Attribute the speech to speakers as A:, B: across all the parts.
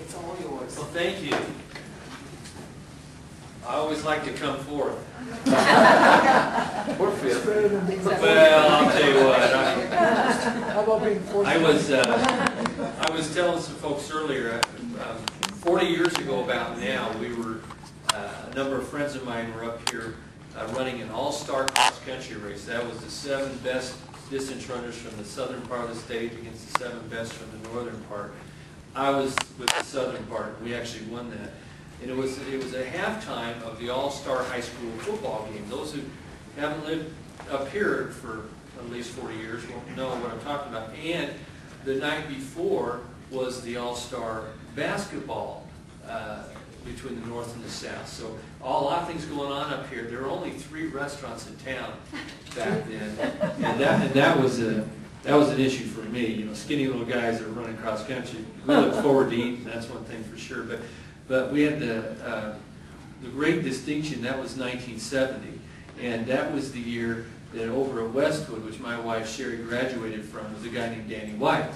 A: It's all yours.
B: Well, thank you. I always like to come forth.
C: We're fifth.
B: Well, I'll tell you what.
D: How about being forced?
B: I was telling some folks earlier, 40 years ago about now, we were, a number of friends of mine were up here running an all-star cross-country race. That was the 7 best distance runners from the southern part of the state against the 7 best from the northern part. I was with the southern part, and we actually won that. And it was a halftime of the all-star high school football game. Those who haven't lived up here for at least 40 years won't know what I'm talking about. And the night before was the all-star basketball between the north and the south. So a lot of things going on up here. There were only 3 restaurants in town back then, and that was an issue for me. You know, skinny little guys that are running cross country. We look forward to eating. That's one thing for sure. But we had the great distinction. That was 1970, and that was the year that over at Westwood, which my wife Sherry graduated from, was a guy named Danny White.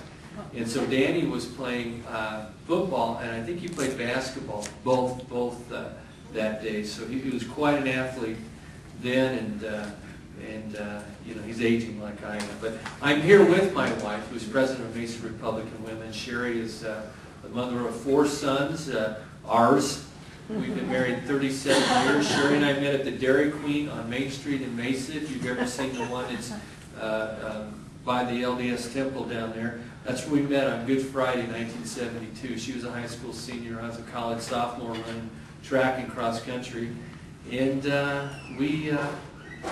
B: And so Danny was playing football, and I think he played basketball both that day. So he was quite an athlete then, and you know, he's aging like I am. But I'm here with my wife, who's president of Mesa Republican Women. Sherry is the mother of 4 sons, ours. We've been married 37 years. Sherry and I met at the Dairy Queen on Main Street in Mesa. If you've ever seen the one, it's by the LDS temple down there. That's where we met on Good Friday, 1972. She was a high school senior. I was a college sophomore running track and cross country. And we've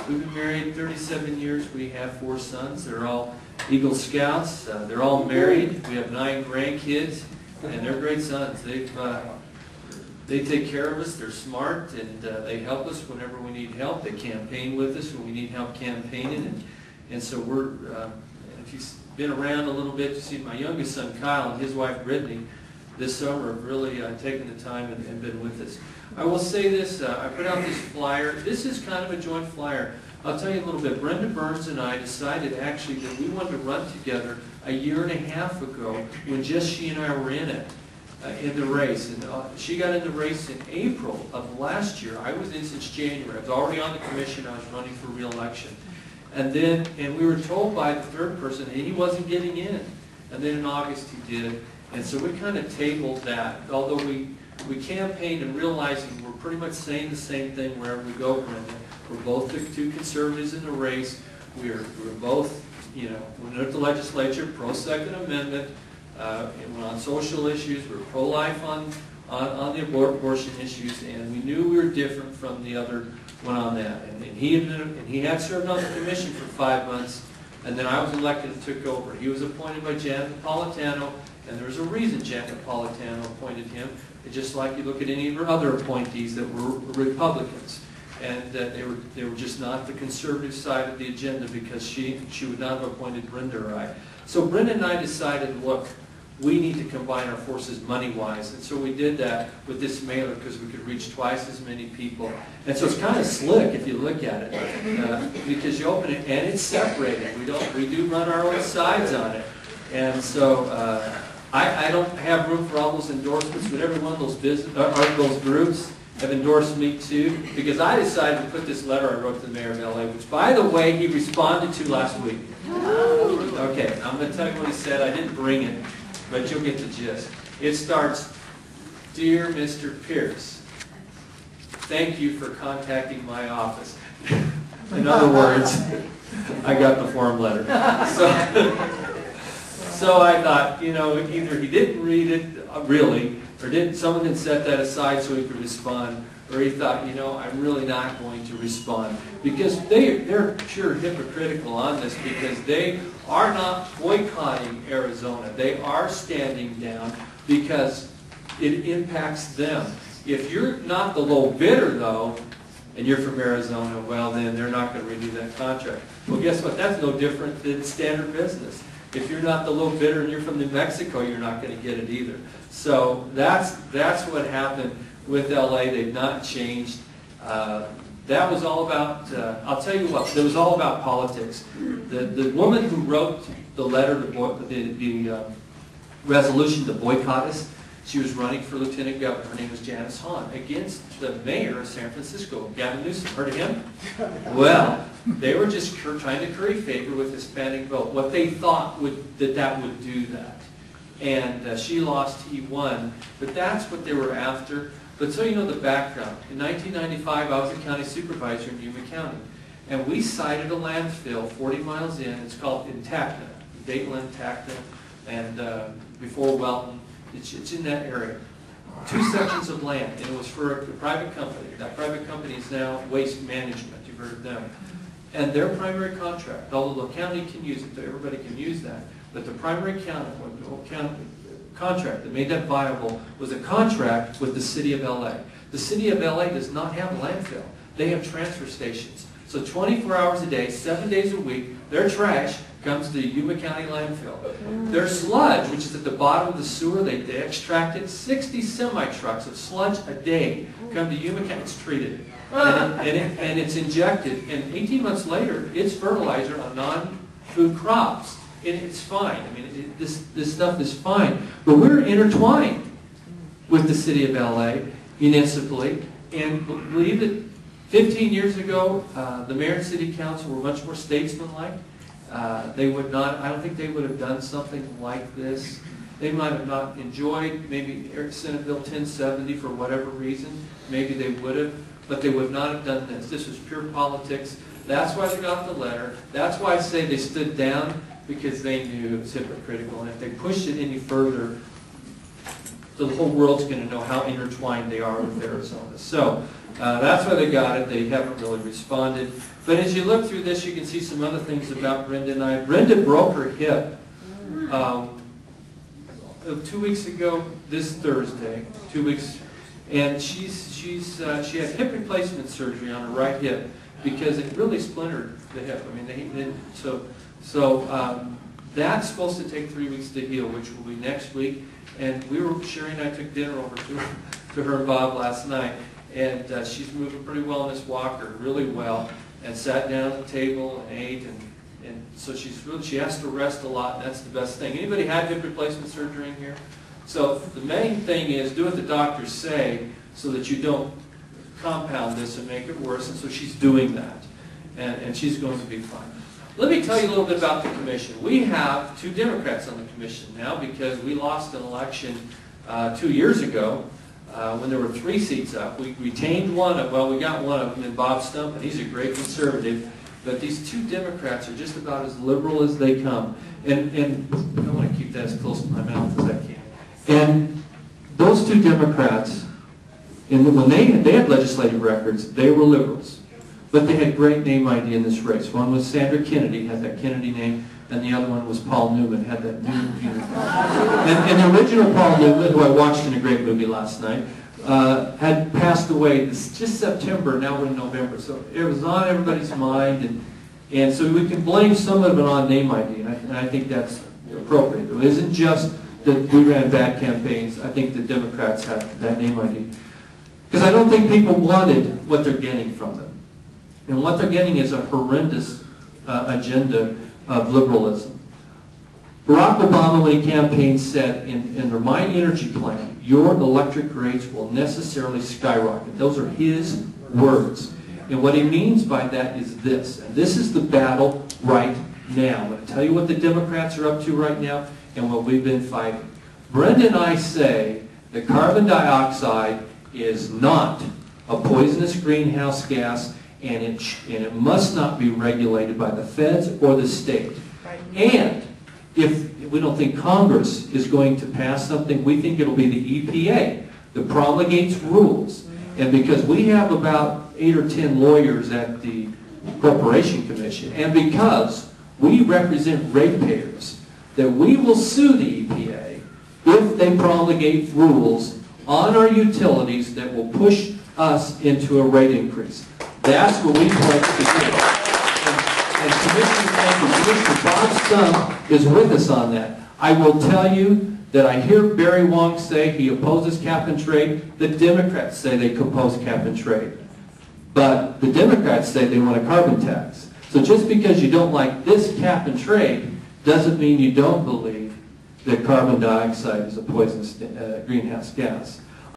B: been married 37 years. We have 4 sons. They're all Eagle Scouts. They're all married. We have 9 grandkids, and they're great sons. They take care of us. They're smart, and they help us whenever we need help. They campaign with us when we need help campaigning. And so we're, if you've been around a little bit, you see my youngest son, Kyle, and his wife, Brittany, this summer have really taken the time and been with us. I will say this, I put out this flyer. This is kind of a joint flyer. I'll tell you a little bit. Brenda Burns and I decided actually that we wanted to run together a year and a half ago when just she and I were in it, in the race. And she got in the race in April of last year. I was in since January. I was already on the commission. I was running for re-election. And we were told by the 3rd person that he wasn't getting in. And then in August he did. And so we kind of tabled that. Although we campaigned and realizing we're pretty much saying the same thing wherever we go, Brenda. We're both the 2 conservatives in the race. We're both, you know, we're at the legislature, pro-Second Amendment, and on social issues. We're pro-life on the abortion issues, and we knew we were different from the other one on that. And he had served on the commission for 5 months, and then I was elected and took over. He was appointed by Janet Napolitano, and there was a reason Janet Napolitano appointed him. It's just like you look at any of her other appointees that were Republicans, and they were just not the conservative side of the agenda, because she would not have appointed Brenda or I. So Brenda and I decided, look, we need to combine our forces money-wise. And so we did that with this mailer because we could reach twice as many people. And so it's kind of slick if you look at it, because you open it and it's separated. We do run our own sides on it. And so I don't have room for all those endorsements, but every one of those groups have endorsed me too, because I decided to put this letter I wrote to the mayor of LA, which, by the way, he responded to last week. Okay, I'm going to tell you what he said. I didn't bring it, but you'll get the gist. It starts, "Dear Mr. Pierce, thank you for contacting my office." In other words, I got the form letter. So I thought, you know, either he didn't read it really, or someone didn't set that aside so he could respond, or he thought, you know, I'm really not going to respond. Because they're pure hypocritical on this, because they are not boycotting Arizona. They are standing down because it impacts them. If you're not the low bidder, though, and you're from Arizona, well, then they're not going to renew that contract. Well, guess what? That's no different than standard business. If you're not the low bidder and you're from New Mexico, you're not going to get it either. So that's what happened with LA. They've not changed. That was all about, I'll tell you what, it was all about politics. The woman who wrote the letter, the resolution to boycott us, She was running for lieutenant governor. Her name was Janice Hahn, against the mayor of San Francisco, Gavin Newsom. Heard of him? Well, they were just trying to curry favor with Hispanic vote. What they thought that would do that. And she lost, he won. But that's what they were after. But so you know the background. In 1995, I was a county supervisor in Yuma County. And we sited a landfill 40 miles in. It's called in Tacna, Dateland, Tacna, and before Welton. It's in that area. 2 sections of land, and it was for a private company. That private company is now Waste Management. You've heard of them. And their primary contract, although the county can use it, everybody can use that, but the primary contract that made that viable was a contract with the city of LA. The city of LA does not have a landfill. They have transfer stations. So 24 hours a day, 7 days a week, their trash comes to the Yuma County landfill. Their sludge, which is at the bottom of the sewer, they extract it. 60 semi-trucks of sludge a day come to Yuma County. It's treated. And it's injected. And 18 months later, it's fertilizer on non-food crops. And it's fine. I mean, this stuff is fine. But we're intertwined with the city of LA municipally. And believe it, 15 years ago, the mayor and city council were much more statesmanlike. They would not, I don't think they would have done something like this. They might have not enjoyed maybe Senate Bill 1070 for whatever reason. Maybe they would have, but they would not have done this. This was pure politics. That's why they got the letter. That's why I say they stood down, because they knew it was hypocritical. And if they pushed it any further, the whole world's going to know how intertwined they are with Arizona. So that's why they got it. They haven't really responded. But as you look through this, you can see some other things about Brenda and I. Brenda broke her hip 2 weeks ago, this Thursday, 2 weeks, and she had hip replacement surgery on her right hip because it really splintered the hip. I mean, that's supposed to take 3 weeks to heal, which will be next week. And Sherry and I took dinner over to her and Bob last night, and she's moving pretty well in this walker, really well, and sat down at the table and ate, and so she has to rest a lot, and that's the best thing. Anybody had hip replacement surgery in here? So the main thing is do what the doctors say so that you don't compound this and make it worse, and so she's doing that, and she's going to be fine. Let me tell you a little bit about the commission. We have 2 Democrats on the commission now because we lost an election 2 years ago when there were 3 seats up. We retained one of, well, we got one of them in Bob Stump, and he's a great conservative. But these 2 Democrats are just about as liberal as they come. And I want to keep that as close to my mouth as I can. And those 2 Democrats, when they had legislative records, they were liberals. But they had great name ID in this race. One was Sandra Kennedy, had that Kennedy name, and the other one was Paul Newman, had that Newman name. And the original Paul Newman, who I watched in a great movie last night, had passed away just September, now we're in November. So it was on everybody's mind, and so we can blame some of it on name ID, and I think that's appropriate. It isn't just that we ran bad campaigns. I think the Democrats have that name ID. Because I don't think people wanted what they're getting from them. And what they're getting is a horrendous agenda of liberalism. Barack Obama, when he campaigned, said in my energy plan, your electric rates will necessarily skyrocket. Those are his words. And what he means by that is this. And this is the battle right now. I'm going to tell you what the Democrats are up to right now and what we've been fighting. Brenda and I say that carbon dioxide is not a poisonous greenhouse gas, and it must not be regulated by the feds or the state. And if we don't think Congress is going to pass something, we think it'll be the EPA that promulgates rules. And because we have about 8 or 10 lawyers at the Corporation Commission, and because we represent ratepayers, that we will sue the EPA if they promulgate rules on our utilities that will push us into a rate increase. That's what we pledge to do. And Commissioner Bob Stump is with us on that. I will tell you that I hear Barry Wong say he opposes cap and trade. The Democrats say they oppose cap and trade. But the Democrats say they want a carbon tax. So just because you don't like this cap and trade doesn't mean you don't believe
A: that carbon dioxide is a poisonous greenhouse gas.